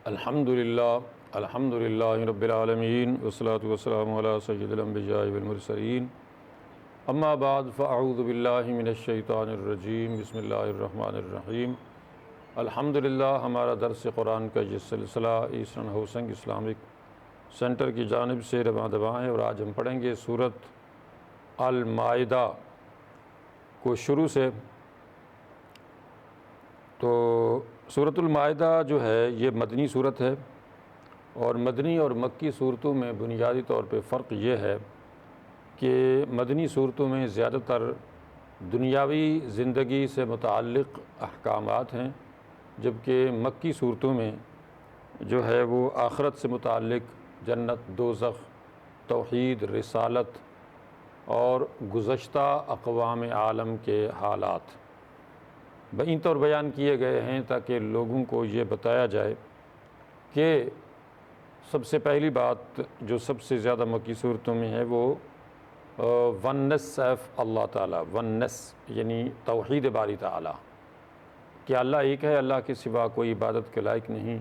الحمدللہ رب العالمین والصلاة والسلام علی سید الانبیاء والمرسلین اما بعد فاعوذ باللہ من الشیطان الرجیم بسم اللہ الرحمن الرحیم۔ الحمدللہ ہمارا درس قرآن کا یہ سلسلہ ایسٹرن ہاؤسنگ اسلامک سینٹر کی جانب سے رواں دواں ہے، اور آج ہم پڑھیں گے سورۃ المائدہ کو شروع سے۔ تو سورۃ المائدہ جو ہے یہ مدنی صورت ہے، اور مدنی اور مکی صورتوں میں بنیادی طور پہ فرق یہ ہے کہ مدنی صورتوں میں زیادہ تر دنیاوی زندگی سے متعلق احکامات ہیں، جبکہ مکی صورتوں میں جو ہے وہ آخرت سے متعلق جنت، دوزخ، توحید، رسالت اور گزشتہ اقوام عالم کے حالات بین طور بیان کیے گئے ہیں، تاکہ لوگوں کو یہ بتایا جائے کہ سب سے پہلی بات جو سب سے زیادہ مکی صورتوں میں ہے وہ ونس آف اللہ تعالیٰ، ونس یعنی توحید باری تعالیٰ، کہ اللہ ایک ہے، اللہ کے سوا کوئی عبادت کے لائق نہیں۔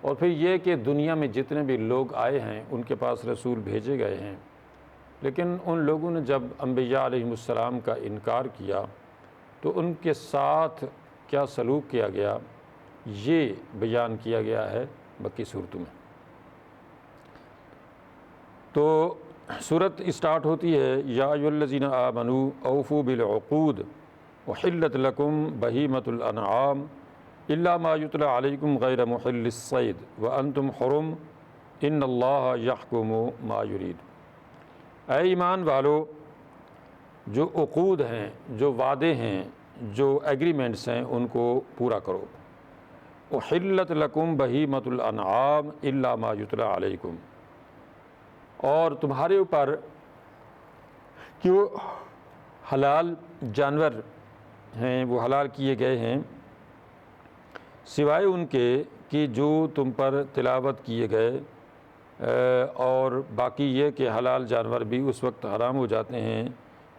اور پھر یہ کہ دنیا میں جتنے بھی لوگ آئے ہیں ان کے پاس رسول بھیجے گئے ہیں، لیکن ان لوگوں نے جب انبیاء علیہ السلام کا انکار کیا تو ان کے ساتھ کیا سلوک کیا گیا، یہ بیان کیا گیا ہے مکی صورتوں میں۔ تو صورت اسٹارٹ ہوتی ہے یا ایھا الذین آمنوا اوفوا بالعقود احلت لکم بہیمۃ الانعام الا ما یتلی علیکم غیر محل الصید وانتم حرم ان اللہ یحکم ما یرید۔ اے ایمان والو، جو عقود ہیں، جو وعدے ہیں، جو ایگریمنٹس ہیں، ان کو پورا کرو۔ احلت لکم بہیمۃ الانعام الا ما یتلی علیکم، اور تمہارے اوپر جو حلال جانور ہیں وہ حلال کیے گئے ہیں، سوائے ان کے کہ جو تم پر تلاوت کیے گئے، اور باقی یہ کہ حلال جانور بھی اس وقت حرام ہو جاتے ہیں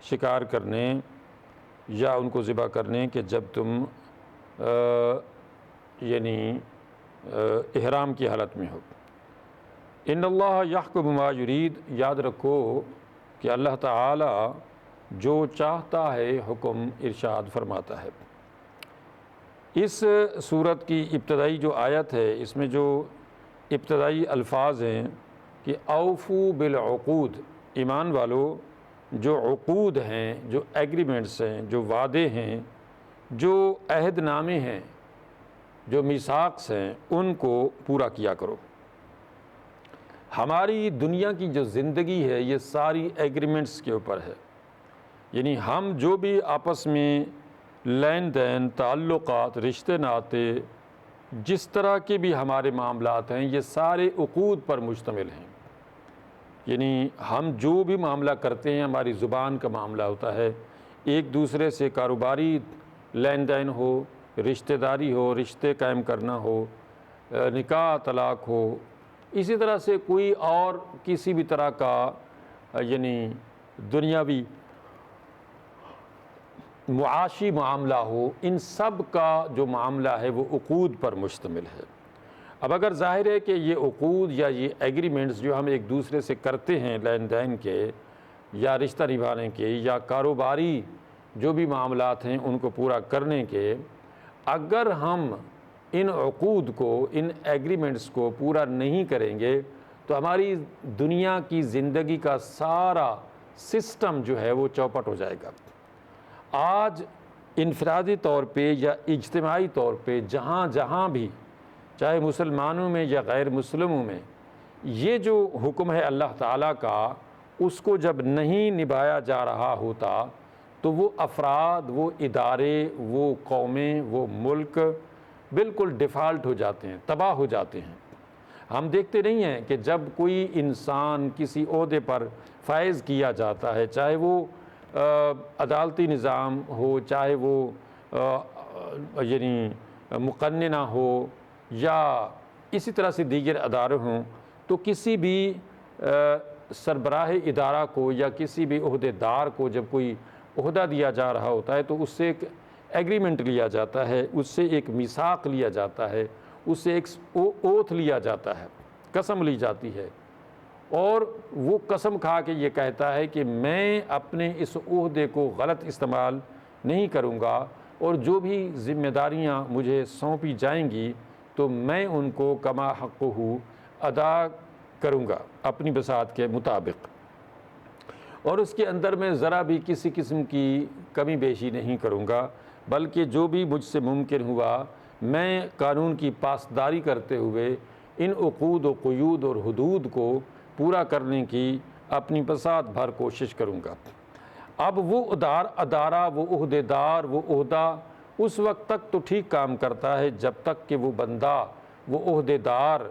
شکار کرنے یا ان کو ذبح کرنے کہ جب تم یعنی احرام کی حالت میں ہو۔ ان اللہ یحکم ما یرید، یاد رکھو کہ اللہ تعالی جو چاہتا ہے حکم ارشاد فرماتا ہے۔ اس سورت کی ابتدائی جو آیت ہے، اس میں جو ابتدائی الفاظ ہیں کہ اوفو بالعقود، ایمان والو جو عقود ہیں، جو ایگریمنٹس ہیں، جو وعدے ہیں، جو عہد نامے ہیں، جو میثاق ہیں، ان کو پورا کیا کرو۔ ہماری دنیا کی جو زندگی ہے یہ ساری ایگریمنٹس کے اوپر ہے، یعنی ہم جو بھی آپس میں لین دین، تعلقات، رشتے ناطے، جس طرح کے بھی ہمارے معاملات ہیں، یہ سارے عقود پر مشتمل ہیں۔ یعنی ہم جو بھی معاملہ کرتے ہیں، ہماری زبان کا معاملہ ہوتا ہے، ایک دوسرے سے کاروباری لین دین ہو، رشتہ داری ہو، رشتے قائم کرنا ہو، نکاح طلاق ہو، اسی طرح سے کوئی اور کسی بھی طرح کا یعنی دنیاوی معاشی معاملہ ہو، ان سب کا جو معاملہ ہے وہ عقود پر مشتمل ہے۔ اب اگر ظاہر ہے کہ یہ عقود یا یہ ایگریمنٹس جو ہم ایک دوسرے سے کرتے ہیں لین دین کے یا رشتہ نبھانے کے یا کاروباری جو بھی معاملات ہیں ان کو پورا کرنے کے، اگر ہم ان عقود کو، ان ایگریمنٹس کو پورا نہیں کریں گے تو ہماری دنیا کی زندگی کا سارا سسٹم جو ہے وہ چوپٹ ہو جائے گا۔ آج انفرادی طور پہ یا اجتماعی طور پہ جہاں جہاں بھی، چاہے مسلمانوں میں یا غیر مسلموں میں، یہ جو حکم ہے اللہ تعالیٰ کا، اس کو جب نہیں نبھایا جا رہا ہوتا تو وہ افراد، وہ ادارے، وہ قومیں، وہ ملک بالکل ڈیفالٹ ہو جاتے ہیں، تباہ ہو جاتے ہیں۔ ہم دیکھتے نہیں ہیں کہ جب کوئی انسان کسی عہدے پر فائز کیا جاتا ہے، چاہے وہ عدالتی نظام ہو، چاہے وہ یعنی مقننہ ہو یا اسی طرح سے دیگر ادارے ہوں، تو کسی بھی سربراہ ادارہ کو یا کسی بھی عہدے دار کو جب کوئی عہدہ دیا جا رہا ہوتا ہے تو اس سے ایک ایگریمنٹ لیا جاتا ہے، اس سے ایک میثاق لیا جاتا ہے، اس سے ایک اوتھ لیا جاتا ہے، قسم لی جاتی ہے، اور وہ قسم کھا کے یہ کہتا ہے کہ میں اپنے اس عہدے کو غلط استعمال نہیں کروں گا، اور جو بھی ذمہ داریاں مجھے سونپی جائیں گی تو میں ان کو کما حقہ ادا کروں گا اپنی بساط کے مطابق، اور اس کے اندر میں ذرا بھی کسی قسم کی کمی بیشی نہیں کروں گا، بلکہ جو بھی مجھ سے ممکن ہوا میں قانون کی پاسداری کرتے ہوئے ان عقود و قیود اور حدود کو پورا کرنے کی اپنی بساط بھر کوشش کروں گا۔ اب وہ ادارہ، وہ عہدیدار، وہ عہدہ اس وقت تک تو ٹھیک کام کرتا ہے جب تک کہ وہ بندہ، وہ عہدیدار،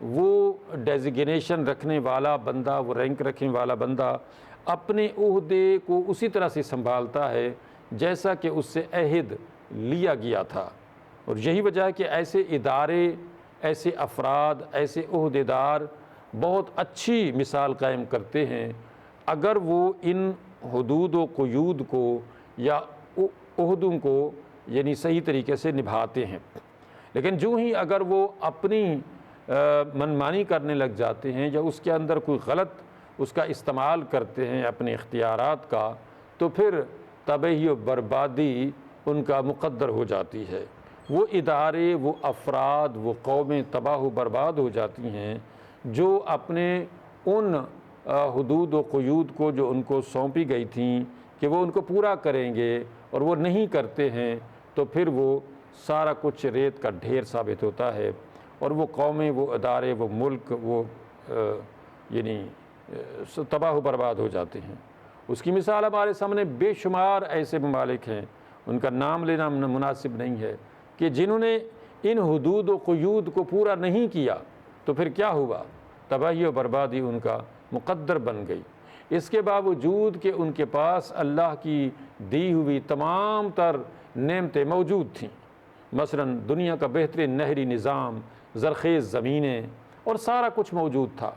وہ ڈیزیگنیشن رکھنے والا بندہ، وہ رینک رکھنے والا بندہ اپنے عہدے کو اسی طرح سے سنبھالتا ہے جیسا کہ اس سے عہد لیا گیا تھا۔ اور یہی وجہ ہے کہ ایسے ادارے، ایسے افراد، ایسے عہدیدار بہت اچھی مثال قائم کرتے ہیں اگر وہ ان حدود و قیود کو یا عہدوں کو یعنی صحیح طریقے سے نبھاتے ہیں۔ لیکن جو ہی اگر وہ اپنی منمانی کرنے لگ جاتے ہیں یا اس کے اندر کوئی غلط اس کا استعمال کرتے ہیں اپنے اختیارات کا، تو پھر تباہی و بربادی ان کا مقدر ہو جاتی ہے۔ وہ ادارے، وہ افراد، وہ قومیں تباہ و برباد ہو جاتی ہیں جو اپنے ان حدود و قیود کو جو ان کو سونپی گئی تھیں کہ وہ ان کو پورا کریں گے اور وہ نہیں کرتے ہیں، تو پھر وہ سارا کچھ ریت کا ڈھیر ثابت ہوتا ہے، اور وہ قومیں، وہ ادارے، وہ ملک، وہ یعنی تباہ و برباد ہو جاتے ہیں۔ اس کی مثال ہمارے سامنے بے شمار ایسے ممالک ہیں، ان کا نام لینا مناسب نہیں ہے، کہ جنہوں نے ان حدود و قیود کو پورا نہیں کیا تو پھر کیا ہوا؟ تباہی و بربادی ان کا مقدر بن گئی۔ اس کے باوجود کہ ان کے پاس اللہ کی دی ہوئی تمام تر نعمتیں موجود تھیں، مثلا دنیا کا بہترین نہری نظام، زرخیز زمینیں اور سارا کچھ موجود تھا،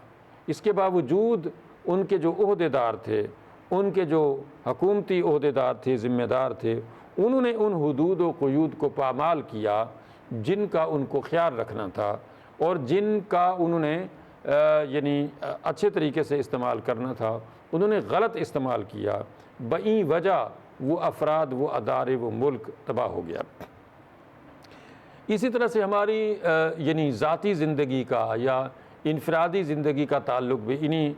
اس کے باوجود ان کے جو عہدیدار تھے، ان کے جو حکومتی عہدیدار تھے، ذمہ دار تھے، انہوں نے ان حدود و قیود کو پامال کیا جن کا ان کو خیال رکھنا تھا اور جن کا انہوں نے یعنی اچھے طریقے سے استعمال کرنا تھا، انہوں نے غلط استعمال کیا، بئی وجہ وہ افراد، وہ ادارے، وہ ملک تباہ ہو گیا۔ اسی طرح سے ہماری یعنی ذاتی زندگی کا یا انفرادی زندگی کا تعلق بھی انہی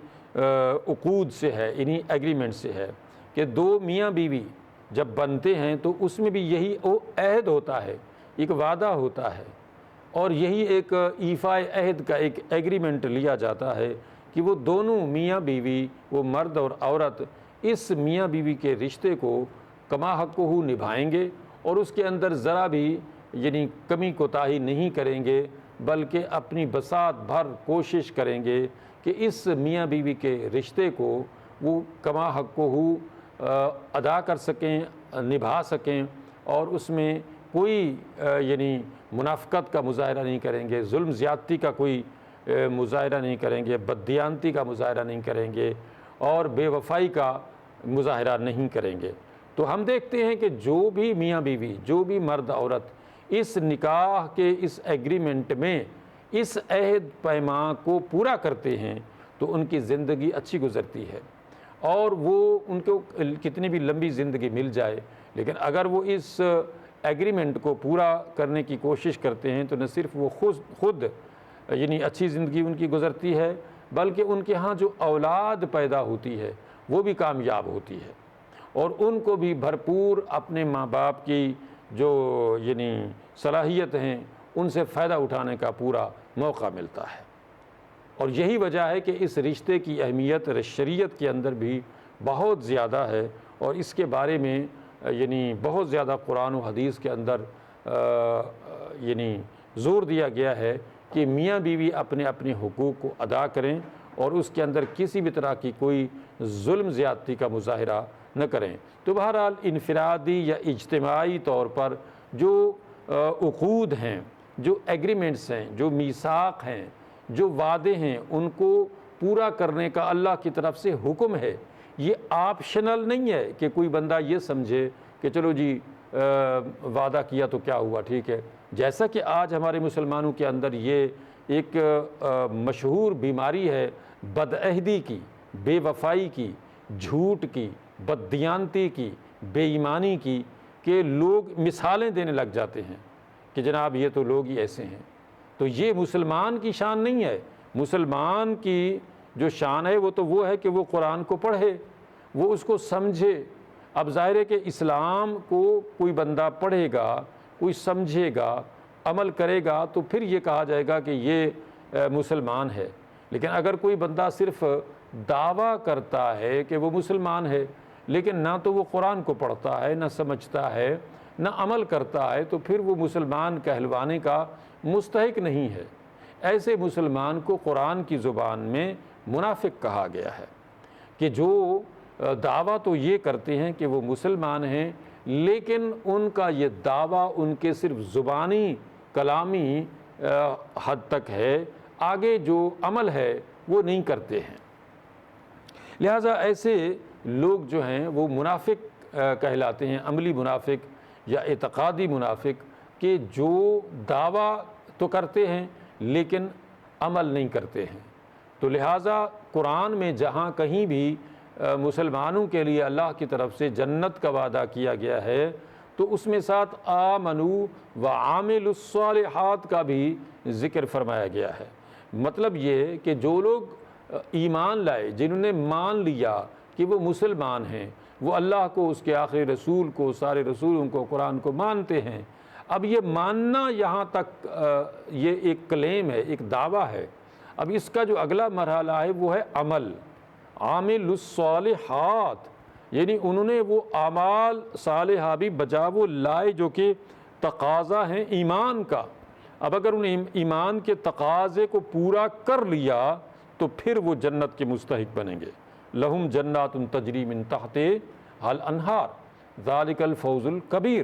عقود سے ہے، انہی ایگریمنٹ سے ہے، کہ دو میاں بیوی جب بنتے ہیں تو اس میں بھی یہی عہد ہوتا ہے، ایک وعدہ ہوتا ہے، اور یہی ایک ایفائے عہد کا ایک ایگریمنٹ لیا جاتا ہے کہ وہ دونوں میاں بیوی، وہ مرد اور عورت، اس میاں بیوی کے رشتے کو کما حقہ نبھائیں گے اور اس کے اندر ذرا بھی یعنی کمی کوتاہی نہیں کریں گے، بلکہ اپنی بساط بھر کوشش کریں گے کہ اس میاں بیوی کے رشتے کو وہ کما حقہ ادا کر سکیں، نبھا سکیں، اور اس میں کوئی یعنی منافقت کا مظاہرہ نہیں کریں گے، ظلم زیادتی کا کوئی مظاہرہ نہیں کریں گے، بددیانتی کا مظاہرہ نہیں کریں گے، اور بے وفائی کا مظاہرہ نہیں کریں گے۔ تو ہم دیکھتے ہیں کہ جو بھی میاں بیوی، جو بھی مرد عورت اس نکاح کے اس ایگریمنٹ میں اس عہد پیمان کو پورا کرتے ہیں تو ان کی زندگی اچھی گزرتی ہے، اور وہ ان کو کتنی بھی لمبی زندگی مل جائے، لیکن اگر وہ اس ایگریمنٹ کو پورا کرنے کی کوشش کرتے ہیں تو نہ صرف وہ خود یعنی اچھی زندگی ان کی گزرتی ہے، بلکہ ان کے ہاں جو اولاد پیدا ہوتی ہے وہ بھی کامیاب ہوتی ہے، اور ان کو بھی بھرپور اپنے ماں باپ کی جو یعنی صلاحیت ہیں ان سے فائدہ اٹھانے کا پورا موقع ملتا ہے۔ اور یہی وجہ ہے کہ اس رشتے کی اہمیت شریعت کے اندر بھی بہت زیادہ ہے، اور اس کے بارے میں یعنی بہت زیادہ قرآن و حدیث کے اندر یعنی زور دیا گیا ہے کہ میاں بیوی اپنے اپنے حقوق کو ادا کریں اور اس کے اندر کسی بھی طرح کی کوئی ظلم زیادتی کا مظاہرہ نہ کریں۔ تو بہرحال انفرادی یا اجتماعی طور پر جو عقود ہیں، جو ایگریمنٹس ہیں، جو میثاق ہیں، جو وعدے ہیں، ان کو پورا کرنے کا اللہ کی طرف سے حکم ہے۔ یہ آپشنل نہیں ہے کہ کوئی بندہ یہ سمجھے کہ چلو جی وعدہ کیا تو کیا ہوا، ٹھیک ہے، جیسا کہ آج ہمارے مسلمانوں کے اندر یہ ایک مشہور بیماری ہے بدعہدی کی، بے وفائی کی، جھوٹ کی، بددیانتی کی، بے ایمانی کی، کہ لوگ مثالیں دینے لگ جاتے ہیں کہ جناب یہ تو لوگ ہی ایسے ہیں۔ تو یہ مسلمان کی شان نہیں ہے۔ مسلمان کی جو شان ہے وہ ہے کہ وہ قرآن کو پڑھے، وہ اس کو سمجھے۔ اب ظاہر ہے کہ اسلام کو کوئی بندہ پڑھے گا، کوئی سمجھے گا، عمل کرے گا، تو پھر یہ کہا جائے گا کہ یہ مسلمان ہے۔ لیکن اگر کوئی بندہ صرف دعویٰ کرتا ہے کہ وہ مسلمان ہے، لیکن نہ تو وہ قرآن کو پڑھتا ہے، نہ سمجھتا ہے، نہ عمل کرتا ہے، تو پھر وہ مسلمان کہلوانے کا مستحق نہیں ہے۔ ایسے مسلمان کو قرآن کی زبان میں منافق کہا گیا ہے، کہ جو دعویٰ تو یہ کرتے ہیں کہ وہ مسلمان ہیں، لیکن ان کا یہ دعویٰ ان کے صرف زبانی کلامی حد تک ہے، آگے جو عمل ہے وہ نہیں کرتے ہیں۔ لہٰذا ایسے لوگ جو ہیں وہ منافق کہلاتے ہیں، عملی منافق یا اعتقادی منافق، کہ جو دعویٰ تو کرتے ہیں لیکن عمل نہیں کرتے ہیں۔ تو لہٰذا قرآن میں جہاں کہیں بھی مسلمانوں کے لیے اللہ کی طرف سے جنت کا وعدہ کیا گیا ہے، تو اس میں ساتھ آمنوا وعاملوا الصالحات کا بھی ذکر فرمایا گیا ہے۔ مطلب یہ کہ جو لوگ ایمان لائے، جنہوں نے مان لیا کہ وہ مسلمان ہیں، وہ اللہ کو، اس کے آخری رسول کو، سارے رسولوں کو، قرآن کو مانتے ہیں۔ اب یہ ماننا یہاں تک یہ ایک کلیم ہے، ایک دعویٰ ہے۔ اب اس کا جو اگلا مرحلہ ہے وہ ہے عمل، عامل الصالحات، یعنی انہوں نے وہ اعمال صالحہ بھی بجا وہ لائے جو کہ تقاضا ہیں ایمان کا۔ اب اگر انہیں ایمان کے تقاضے کو پورا کر لیا تو پھر وہ جنت کے مستحق بنیں گے۔ لہم جنات تجری من تحتہا الانہار ذالک الفوز الکبیر،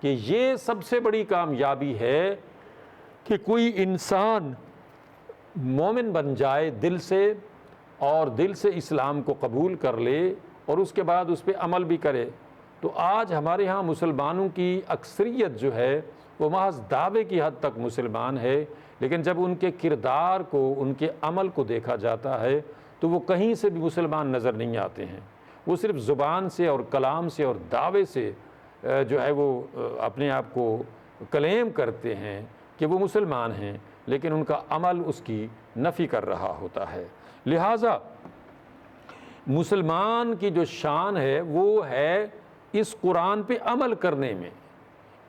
کہ یہ سب سے بڑی کامیابی ہے کہ کوئی انسان مومن بن جائے دل سے، اور دل سے اسلام کو قبول کر لے، اور اس کے بعد اس پہ عمل بھی کرے۔ تو آج ہمارے ہاں مسلمانوں کی اکثریت جو ہے وہ محض دعوے کی حد تک مسلمان ہے، لیکن جب ان کے کردار کو، ان کے عمل کو دیکھا جاتا ہے تو وہ کہیں سے بھی مسلمان نظر نہیں آتے ہیں۔ وہ صرف زبان سے اور کلام سے اور دعوے سے جو ہے وہ اپنے آپ کو کلیم کرتے ہیں کہ وہ مسلمان ہیں، لیکن ان کا عمل اس کی نفی کر رہا ہوتا ہے۔ لہٰذا مسلمان کی جو شان ہے وہ ہے اس قرآن پہ عمل کرنے میں،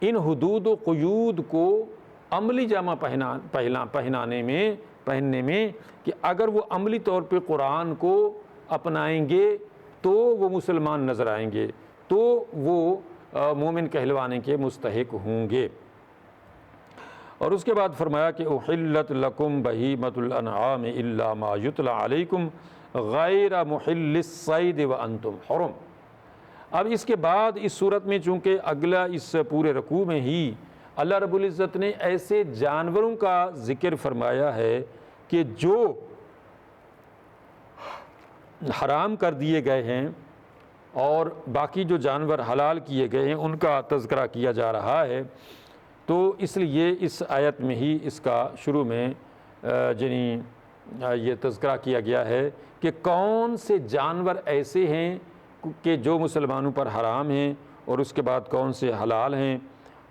ان حدود و قیود کو عملی جامہ پہننے میں، کہ اگر وہ عملی طور پہ قرآن کو اپنائیں گے تو وہ مسلمان نظر آئیں گے، تو وہ مومن کہلوانے کے مستحق ہوں گے۔ اور اس کے بعد فرمایا کہ احلت لکم بہیمۃ الانعام الا ما یتلی علیکم غیر محل الصید وانتم حرم۔ اب اس کے بعد اس صورت میں چونکہ اگلا اس پورے رکوع میں ہی اللہ رب العزت نے ایسے جانوروں کا ذکر فرمایا ہے کہ جو حرام کر دیے گئے ہیں، اور باقی جو جانور حلال کیے گئے ہیں ان کا تذکرہ کیا جا رہا ہے۔ تو اس لیے اس آیت میں ہی اس کا شروع میں یہ تذکرہ کیا گیا ہے کہ کون سے جانور ایسے ہیں کہ جو مسلمانوں پر حرام ہیں، اور اس کے بعد کون سے حلال ہیں،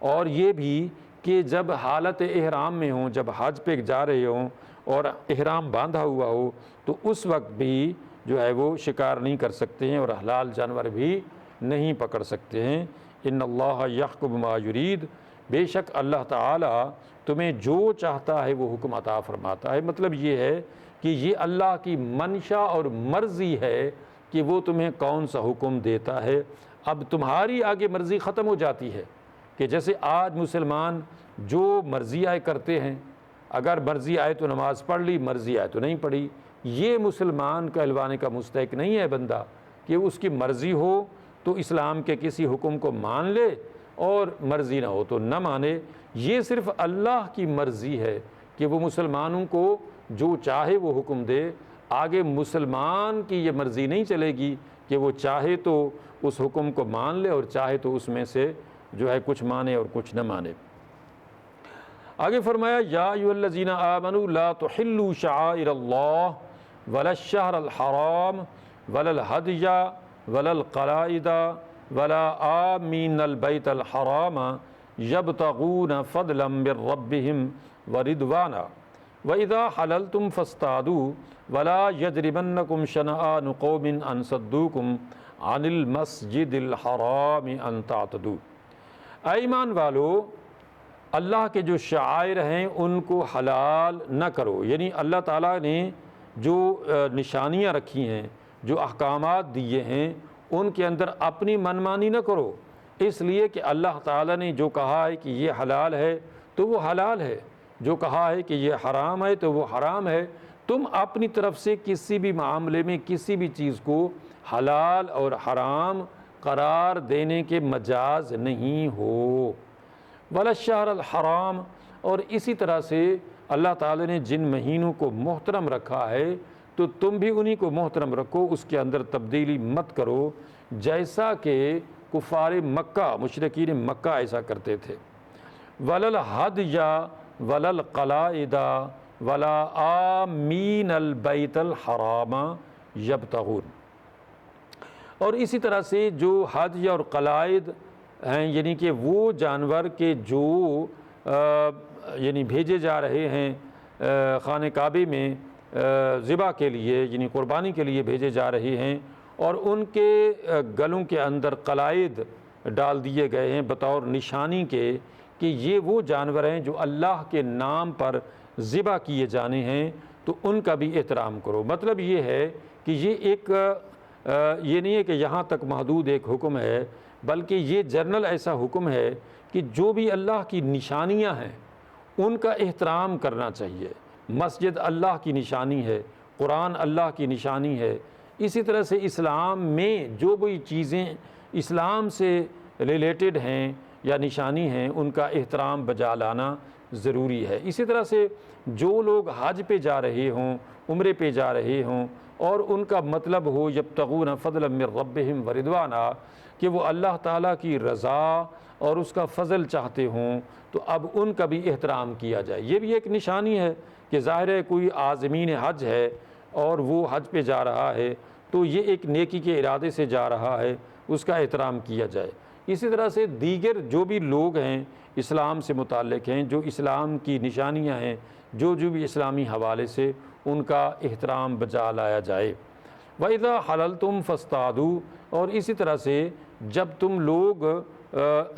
اور یہ بھی کہ جب حالت احرام میں ہوں، جب حج پہ جا رہے ہوں اور احرام باندھا ہوا ہو، تو اس وقت بھی جو ہے وہ شکار نہیں کر سکتے ہیں اور حلال جانور بھی نہیں پکڑ سکتے ہیں۔ ان اللہ یحکم ما یرید، بے شک اللہ تعالیٰ تمہیں جو چاہتا ہے وہ حکم عطا فرماتا ہے۔ مطلب یہ ہے کہ یہ اللہ کی منشا اور مرضی ہے کہ وہ تمہیں کون سا حکم دیتا ہے۔ اب تمہاری آگے مرضی ختم ہو جاتی ہے، کہ جیسے آج مسلمان جو مرضی آئے کرتے ہیں، اگر مرضی آئے تو نماز پڑھ لی، مرضی آئے تو نہیں پڑھی۔ یہ مسلمان کہلوانے کا مستحق نہیں ہے بندہ، کہ اس کی مرضی ہو تو اسلام کے کسی حکم کو مان لے، اور مرضی نہ ہو تو نہ مانے۔ یہ صرف اللہ کی مرضی ہے کہ وہ مسلمانوں کو جو چاہے وہ حکم دے۔ آگے مسلمان کی یہ مرضی نہیں چلے گی کہ وہ چاہے تو اس حکم کو مان لے اور چاہے تو اس میں سے جو ہے کچھ مانے اور کچھ نہ مانے۔ آگے فرمایا یا ایھا الذین آمنوا لا تحلوا شعائر اللہ ولا الشہر الحرام ولا الہدی ولا القلائد ولا آمین البیت الحرام یبتغون فضلا من ربہم ورضوانا وَإِذَا حَلَلْتُمْ فَاصْطَادُوا وَلَا يَجْرِمَنَّكُمْ شَنَآنُ قَوْمٍ أَن صَدُّوكُمْ عَنِ الْمَسْجِدِ الْحَرَامِ أَن تَعْتَدُوا۔ اے ایمان والو، اللہ کے جو شعائر ہیں ان کو حلال نہ کرو، یعنی اللہ تعالیٰ نے جو نشانیاں رکھی ہیں، جو احکامات دیے ہیں، ان کے اندر اپنی منمانی نہ کرو، اس لیے کہ اللہ تعالیٰ نے جو کہا ہے کہ یہ حلال ہے تو وہ حلال ہے، جو کہا ہے کہ یہ حرام ہے تو وہ حرام ہے۔ تم اپنی طرف سے کسی بھی معاملے میں کسی بھی چیز کو حلال اور حرام قرار دینے کے مجاز نہیں ہو۔ ولا الشہر الحرام، اور اسی طرح سے اللہ تعالی نے جن مہینوں کو محترم رکھا ہے تو تم بھی انہی کو محترم رکھو، اس کے اندر تبدیلی مت کرو، جیسا کہ کفار مکہ، مشرکین مکہ ایسا کرتے تھے۔ ولا الہدی ولا القلائد ولا آمین البیت الحرام یبتغون، اور اسی طرح سے جو ہدی اور قلائد ہیں، یعنی کہ وہ جانور کے جو یعنی بھیجے جا رہے ہیں خانہ کعبے میں ذبح کے لیے، یعنی قربانی کے لیے بھیجے جا رہے ہیں، اور ان کے گلوں کے اندر قلائد ڈال دیے گئے ہیں بطور نشانی کے کہ یہ وہ جانور ہیں جو اللہ کے نام پر ذبح کیے جانے ہیں، تو ان کا بھی احترام کرو۔ مطلب یہ ہے کہ یہ نہیں ہے کہ یہاں تک محدود ایک حکم ہے، بلکہ یہ جنرل ایسا حکم ہے کہ جو بھی اللہ کی نشانیاں ہیں ان کا احترام کرنا چاہیے۔ مسجد اللہ کی نشانی ہے، قرآن اللہ کی نشانی ہے، اسی طرح سے اسلام میں جو بھی چیزیں اسلام سے ریلیٹڈ ہیں یا نشانی ہیں ان کا احترام بجا لانا ضروری ہے۔ اسی طرح سے جو لوگ حج پہ جا رہے ہوں، عمرے پہ جا رہے ہوں، اور ان کا مطلب ہو یبتغون فضلا من ربہم ورضوانا، کہ وہ اللہ تعالیٰ کی رضا اور اس کا فضل چاہتے ہوں، تو اب ان کا بھی احترام کیا جائے۔ یہ بھی ایک نشانی ہے کہ ظاہر ہے کوئی عازمین حج ہے اور وہ حج پہ جا رہا ہے تو یہ ایک نیکی کے ارادے سے جا رہا ہے، اس کا احترام کیا جائے۔ اسی طرح سے دیگر جو بھی لوگ ہیں اسلام سے متعلق ہیں، جو اسلام کی نشانیاں ہیں، جو بھی اسلامی حوالے سے ان کا احترام بجا لایا جائے۔ وَإِذَا حَلَلْتُمْ فَاصْطَادُوا، اور اسی طرح سے جب تم لوگ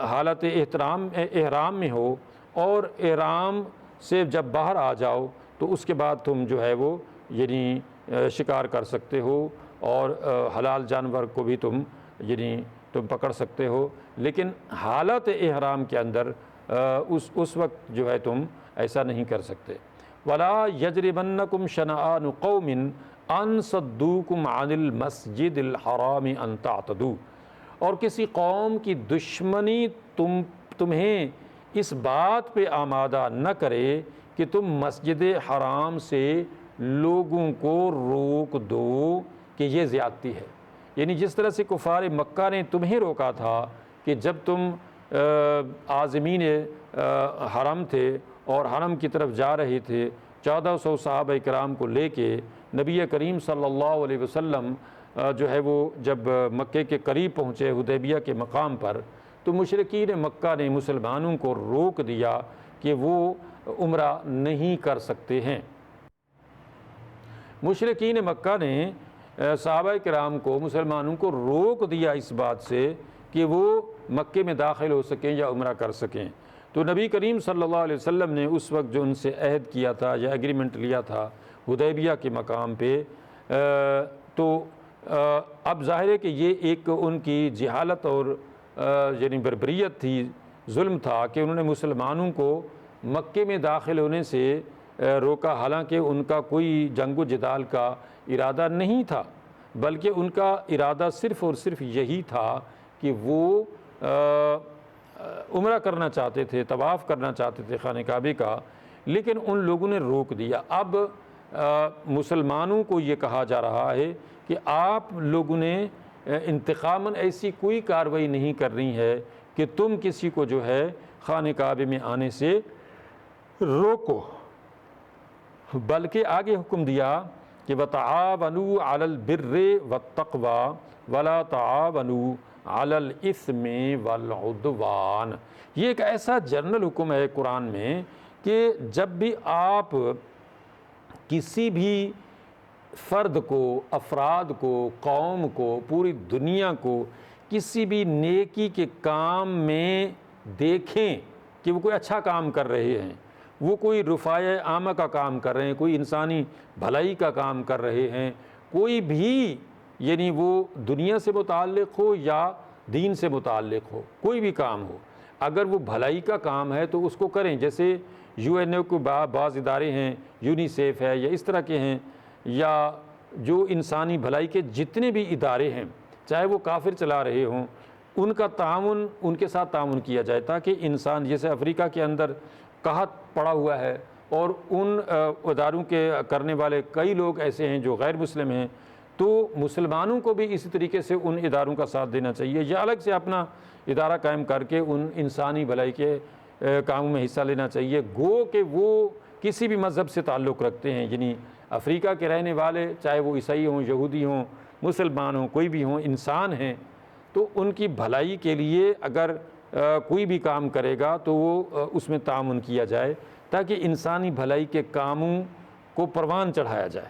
حالت احرام میں ہو اور احرام سے جب باہر آ جاؤ تو اس کے بعد تم جو ہے وہ یعنی شکار کر سکتے ہو، اور حلال جانور کو بھی تم پکڑ سکتے ہو، لیکن حالت احرام کے اندر اس وقت جو ہے تم ایسا نہیں کر سکتے۔ وَلَا يَجْرِمَنَّكُمْ شَنَآنُ قَوْمٍ أَن صَدُّوكُمْ عَنِ الْمَسْجِدِ الْحَرَامِ أَن تَعْتَدُوا، اور کسی قوم کی دشمنی تمہیں اس بات پہ آمادہ نہ کرے کہ تم مسجد حرام سے لوگوں کو روک دو کہ یہ زیادتی ہے۔ یعنی جس طرح سے کفار مکہ نے تمہیں روکا تھا کہ جب تم عازمین حرم تھے اور حرم کی طرف جا رہے تھے، 1400 صحابہ کرام کو لے کے نبی کریم صلی اللہ علیہ وسلم جو ہے وہ جب مکے کے قریب پہنچے حدیبیہ کے مقام پر، تو مشرکین مکہ نے مسلمانوں کو روک دیا کہ وہ عمرہ نہیں کر سکتے ہیں۔ مشرکین مکہ نے صحابہ کرام کو، مسلمانوں کو روک دیا اس بات سے کہ وہ مکے میں داخل ہو سکیں یا عمرہ کر سکیں۔ تو نبی کریم صلی اللہ علیہ وسلم نے اس وقت جو ان سے عہد کیا تھا یا ایگریمنٹ لیا تھا حدیبیہ کے مقام پہ، تو اب ظاہر ہے کہ یہ ایک ان کی جہالت اور یعنی بربریت تھی، ظلم تھا کہ انہوں نے مسلمانوں کو مکے میں داخل ہونے سے روکا، حالانکہ ان کا کوئی جنگ و جدال کا ارادہ نہیں تھا، بلکہ ان کا ارادہ صرف اور صرف یہی تھا کہ وہ عمرہ کرنا چاہتے تھے، طواف کرنا چاہتے تھے خانہ کعبے کا، لیکن ان لوگوں نے روک دیا۔ اب مسلمانوں کو یہ کہا جا رہا ہے کہ آپ لوگوں نے انتقاماً ایسی کوئی کارروائی نہیں کرنی ہے کہ تم کسی کو جو ہے خانہ کعبے میں آنے سے روکو، بلکہ آگے حکم دیا کہ وَتَعَاوَنُوا عَلَى الْبِرِّ وَالتَّقْوَى وَلَا تَعَاوَنُوا عَلَى الْإِثْمِ وَالْعُدْوَانِ۔ یہ ایک ایسا جنرل حکم ہے قرآن میں کہ جب بھی آپ کسی بھی فرد کو، افراد کو، قوم کو، پوری دنیا کو کسی بھی نیکی کے کام میں دیکھیں کہ وہ کوئی اچھا کام کر رہے ہیں، وہ کوئی رفاع عامہ کا کام کر رہے ہیں، کوئی انسانی بھلائی کا کام کر رہے ہیں، کوئی بھی یعنی وہ دنیا سے متعلق ہو یا دین سے متعلق ہو، کوئی بھی کام ہو، اگر وہ بھلائی کا کام ہے تو اس کو کریں۔ جیسے UN کے بعض ادارے ہیں، یونیسیف ہے یا اس طرح کے ہیں، یا جو انسانی بھلائی کے جتنے بھی ادارے ہیں، چاہے وہ کافر چلا رہے ہوں، ان کا تعاون، ان کے ساتھ تعاون کیا جائے تاکہ انسان، جیسے افریقہ کے اندر قحط پڑا ہوا ہے اور ان اداروں کے کرنے والے کئی لوگ ایسے ہیں جو غیر مسلم ہیں، تو مسلمانوں کو بھی اسی طریقے سے ان اداروں کا ساتھ دینا چاہیے یا الگ سے اپنا ادارہ قائم کر کے ان انسانی بھلائی کے کاموں میں حصہ لینا چاہیے، گو کہ وہ کسی بھی مذہب سے تعلق رکھتے ہیں، یعنی افریقہ کے رہنے والے چاہے وہ عیسائی ہوں، یہودی ہوں، مسلمان ہوں، کوئی بھی ہوں، انسان ہیں، تو ان کی بھلائی کے لیے اگر کوئی بھی کام کرے گا تو وہ اس میں تعاون کیا جائے تاکہ انسانی بھلائی کے کاموں کو پروان چڑھایا جائے۔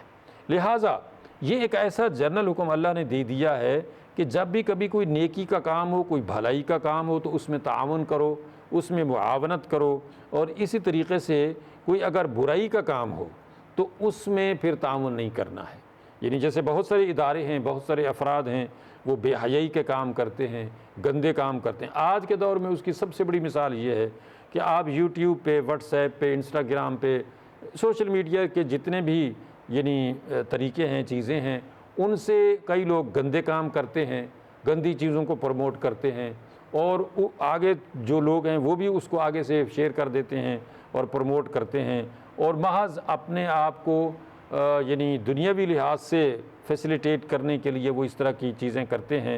لہٰذا یہ ایک ایسا جنرل حکم اللہ نے دے دیا ہے کہ جب بھی کبھی کوئی نیکی کا کام ہو، کوئی بھلائی کا کام ہو تو اس میں تعاون کرو، اس میں معاونت کرو، اور اسی طریقے سے کوئی اگر برائی کا کام ہو تو اس میں پھر تعاون نہیں کرنا ہے۔ یعنی جیسے بہت سارے ادارے ہیں، بہت سارے افراد ہیں، وہ بے حیائی کے کام کرتے ہیں، گندے کام کرتے ہیں۔ آج کے دور میں اس کی سب سے بڑی مثال یہ ہے کہ آپ یوٹیوب پہ، واٹس ایپ پہ، انسٹاگرام پہ، سوشل میڈیا کے جتنے بھی یعنی طریقے ہیں، چیزیں ہیں، ان سے کئی لوگ گندے کام کرتے ہیں، گندی چیزوں کو پروموٹ کرتے ہیں، اور آگے جو لوگ ہیں وہ بھی اس کو آگے سے شیئر کر دیتے ہیں اور پروموٹ کرتے ہیں، اور محض اپنے آپ کو یعنی دنیاوی لحاظ سے فیسیلیٹیٹ کرنے کے لیے وہ اس طرح کی چیزیں کرتے ہیں۔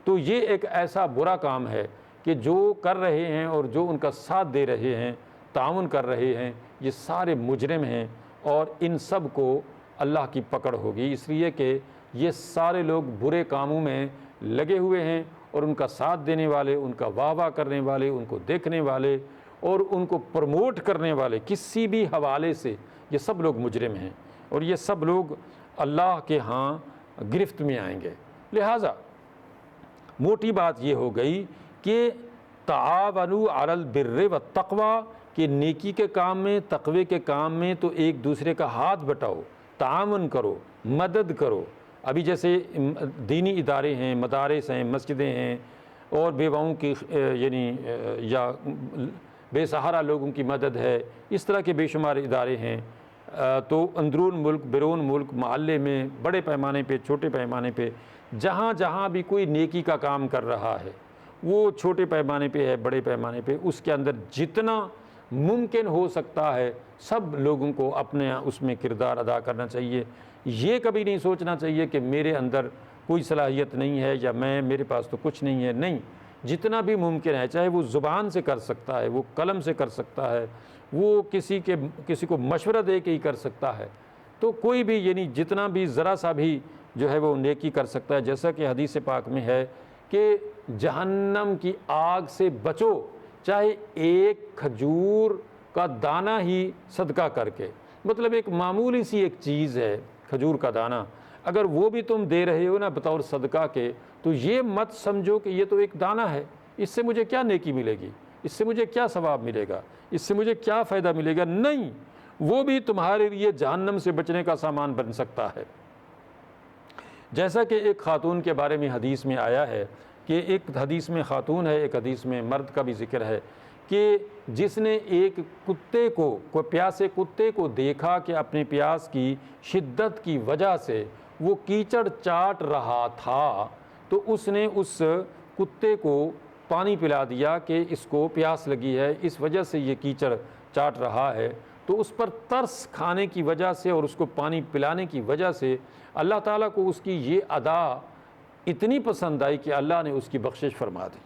تو یہ ایک ایسا برا کام ہے کہ جو کر رہے ہیں اور جو ان کا ساتھ دے رہے ہیں، تعاون کر رہے ہیں، یہ سارے مجرم ہیں، اور ان سب کو اللہ کی پکڑ ہوگی، اس لیے کہ یہ سارے لوگ برے کاموں میں لگے ہوئے ہیں، اور ان کا ساتھ دینے والے، ان کا واہ واہ کرنے والے، ان کو دیکھنے والے اور ان کو پروموٹ کرنے والے کسی بھی حوالے سے، یہ سب لوگ مجرم ہیں، اور یہ سب لوگ اللہ کے ہاں گرفت میں آئیں گے۔ لہٰذا موٹی بات یہ ہو گئی کہ تعاونوا علی البر والتقوی، کہ نیکی کے کام میں، تقوی کے کام میں تو ایک دوسرے کا ہاتھ بٹاؤ، تعاون کرو، مدد کرو۔ ابھی جیسے دینی ادارے ہیں، مدارس ہیں، مسجدیں ہیں، اور بیواؤں کی یعنی یا بے سہارا لوگوں کی مدد ہے، اس طرح کے بے شمار ادارے ہیں، تو اندرون ملک، بیرون ملک، محلے میں، بڑے پیمانے پہ، چھوٹے پیمانے پہ، جہاں جہاں بھی کوئی نیکی کا کام کر رہا ہے، وہ چھوٹے پیمانے پہ ہے، بڑے پیمانے پہ، اس کے اندر جتنا ممکن ہو سکتا ہے سب لوگوں کو اپنے اس میں کردار ادا کرنا چاہیے۔ یہ کبھی نہیں سوچنا چاہیے کہ میرے اندر کوئی صلاحیت نہیں ہے یا میرے پاس تو کچھ نہیں ہے، نہیں، جتنا بھی ممکن ہے، چاہے وہ زبان سے کر سکتا ہے، وہ قلم سے کر سکتا ہے، وہ کسی کو مشورہ دے کے ہی کر سکتا ہے، تو کوئی بھی یعنی جتنا بھی ذرا سا بھی جو ہے وہ نیکی کر سکتا ہے۔ جیسا کہ حدیث پاک میں ہے کہ جہنم کی آگ سے بچو، چاہے ایک کھجور کا دانہ ہی صدقہ کر کے، مطلب ایک معمولی سی ایک چیز ہے کھجور کا دانہ، اگر وہ بھی تم دے رہے ہو نا بطور صدقہ کے، تو یہ مت سمجھو کہ یہ تو ایک دانہ ہے، اس سے مجھے کیا نیکی ملے گی، اس سے مجھے کیا ثواب ملے گا، اس سے مجھے کیا فائدہ ملے گا، نہیں، وہ بھی تمہارے لیے جہنم سے بچنے کا سامان بن سکتا ہے۔ جیسا کہ ایک خاتون کے بارے میں حدیث میں آیا ہے کہ ایک حدیث میں خاتون ہے، ایک حدیث میں مرد کا بھی ذکر ہے، کہ جس نے ایک کتے کو، کوئی پیاسے کتے کو دیکھا کہ اپنے پیاس کی شدت کی وجہ سے وہ کیچڑ چاٹ رہا تھا، تو اس نے اس کتے کو پانی پلا دیا کہ اس کو پیاس لگی ہے، اس وجہ سے یہ کیچڑ چاٹ رہا ہے، تو اس پر ترس کھانے کی وجہ سے اور اس کو پانی پلانے کی وجہ سے اللہ تعالیٰ کو اس کی یہ ادا اتنی پسند آئی کہ اللہ نے اس کی بخشش فرما دی۔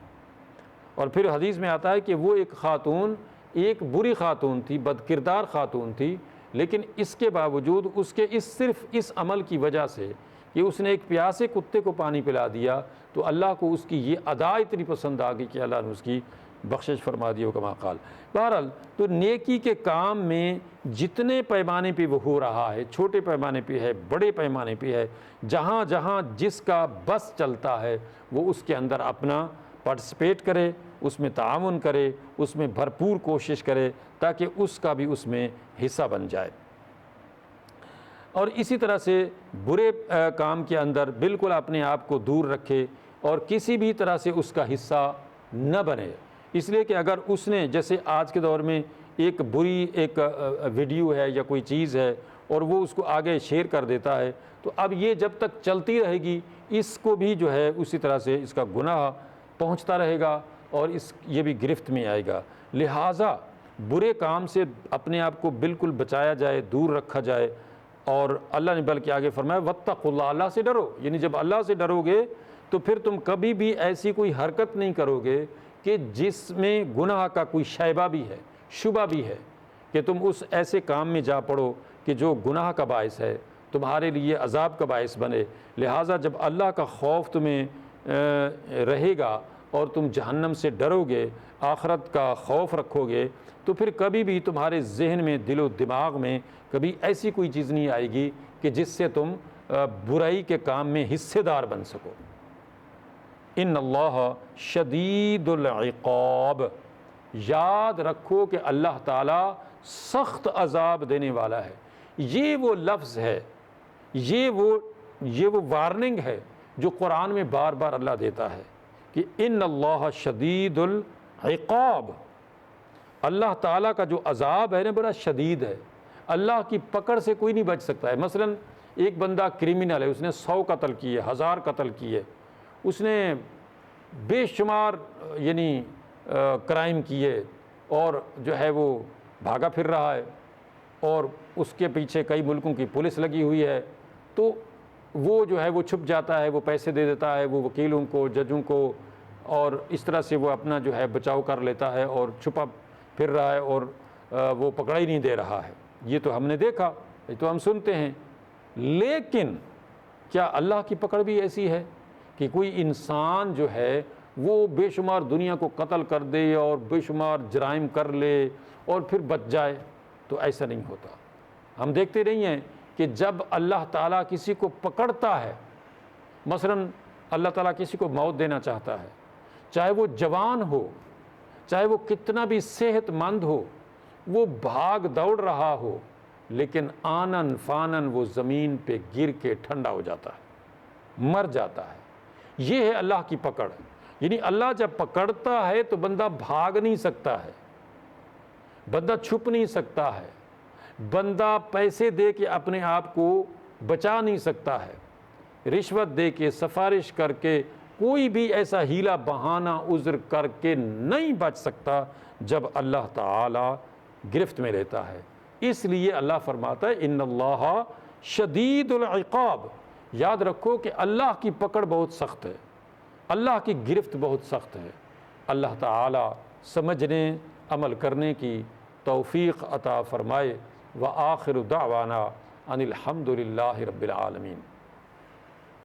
اور پھر حدیث میں آتا ہے کہ وہ ایک خاتون ایک بری خاتون تھی، بد کردار خاتون تھی، لیکن اس کے باوجود اس کے صرف اس عمل کی وجہ سے کہ اس نے ایک پیاسے کتے کو پانی پلا دیا تو اللہ کو اس کی یہ ادا اتنی پسند آ گئی کہ اللہ نے اس کی بخشش فرما دی ہو کما قال۔ بہرحال تو نیکی کے کام میں جتنے پیمانے پہ وہ ہو رہا ہے، چھوٹے پیمانے پہ ہے، بڑے پیمانے پہ ہے، جہاں جہاں جس کا بس چلتا ہے وہ اس کے اندر اپنا پارٹیسپیٹ کرے، اس میں تعاون کرے، اس میں بھرپور کوشش کرے تاکہ اس کا بھی اس میں حصہ بن جائے۔ اور اسی طرح سے برے کام کے اندر بالکل اپنے آپ کو دور رکھے اور کسی بھی طرح سے اس کا حصہ نہ بنے، اس لیے کہ اگر اس نے جیسے آج کے دور میں ایک بری ایک ویڈیو ہے یا کوئی چیز ہے اور وہ اس کو آگے شیئر کر دیتا ہے تو اب یہ جب تک چلتی رہے گی اس کو بھی جو ہے اسی طرح سے اس کا گناہ پہنچتا رہے گا اور یہ بھی گرفت میں آئے گا۔ لہٰذا برے کام سے اپنے آپ کو بالکل بچایا جائے، دور رکھا جائے، اور اللہ نے بلکہ آگے فرمایا واتقوا اللہ، اللہ سے ڈرو، یعنی جب اللہ سے ڈرو گے تو پھر تم کبھی بھی ایسی کوئی حرکت نہیں کرو گے کہ جس میں گناہ کا کوئی شائبہ بھی ہے، شبہ بھی ہے، کہ تم اس ایسے کام میں جا پڑو کہ جو گناہ کا باعث ہے، تمہارے لیے عذاب کا باعث بنے۔ لہٰذا جب اللہ کا خوف تمہیں رہے گا اور تم جہنم سے ڈرو گے، آخرت کا خوف رکھو گے، تو پھر کبھی بھی تمہارے ذہن میں، دل و دماغ میں کبھی ایسی کوئی چیز نہیں آئے گی کہ جس سے تم برائی کے کام میں حصے دار بن سکو۔ ان اللہ شدید العقاب، یاد رکھو کہ اللہ تعالیٰ سخت عذاب دینے والا ہے۔ یہ وہ لفظ ہے، یہ وہ وارننگ ہے جو قرآن میں بار بار اللہ دیتا ہے کہ ان اللہ شدید العقاب، اللہ تعالیٰ کا جو عذاب ہے نا بڑا شدید ہے، اللہ کی پکڑ سے کوئی نہیں بچ سکتا ہے۔ مثلا ایک بندہ کرمنل ہے، اس نے 100 قتل کیے، 1000 قتل کیے، اس نے بے شمار یعنی کرائم کیے اور جو ہے وہ بھاگا پھر رہا ہے اور اس کے پیچھے کئی ملکوں کی پولیس لگی ہوئی ہے، تو وہ جو ہے وہ چھپ جاتا ہے، وہ پیسے دے دیتا ہے وہ وکیلوں کو، ججوں کو، اور اس طرح سے وہ اپنا جو ہے بچاؤ کر لیتا ہے اور چھپا پھر رہا ہے اور وہ پکڑا ہی نہیں دے رہا ہے۔ یہ تو ہم نے دیکھا، یہ تو ہم سنتے ہیں، لیکن کیا اللہ کی پکڑ بھی ایسی ہے کہ کوئی انسان جو ہے وہ بے شمار دنیا کو قتل کر دے اور بے شمار جرائم کر لے اور پھر بچ جائے؟ تو ایسا نہیں ہوتا۔ ہم دیکھتے نہیں ہیں کہ جب اللہ تعالیٰ کسی کو پکڑتا ہے، مثلا اللہ تعالیٰ کسی کو موت دینا چاہتا ہے، چاہے وہ جوان ہو، چاہے وہ کتنا بھی صحت مند ہو، وہ بھاگ دوڑ رہا ہو، لیکن آنن فانن وہ زمین پہ گر کے ٹھنڈا ہو جاتا ہے، مر جاتا ہے۔ یہ ہے اللہ کی پکڑ، یعنی اللہ جب پکڑتا ہے تو بندہ بھاگ نہیں سکتا ہے، بندہ چھپ نہیں سکتا ہے، بندہ پیسے دے کے اپنے آپ کو بچا نہیں سکتا ہے، رشوت دے کے، سفارش کر کے، کوئی بھی ایسا ہیلا بہانہ عذر کر کے نہیں بچ سکتا جب اللہ تعالیٰ گرفت میں لیتا ہے۔ اس لیے اللہ فرماتا ہے ان اللہ شدید العقاب، یاد رکھو کہ اللہ کی پکڑ بہت سخت ہے، اللہ کی گرفت بہت سخت ہے۔ اللہ تعالیٰ سمجھنے، عمل کرنے کی توفیق عطا فرمائے۔ وآخر دعوانا ان الحمد للہ رب العالمین۔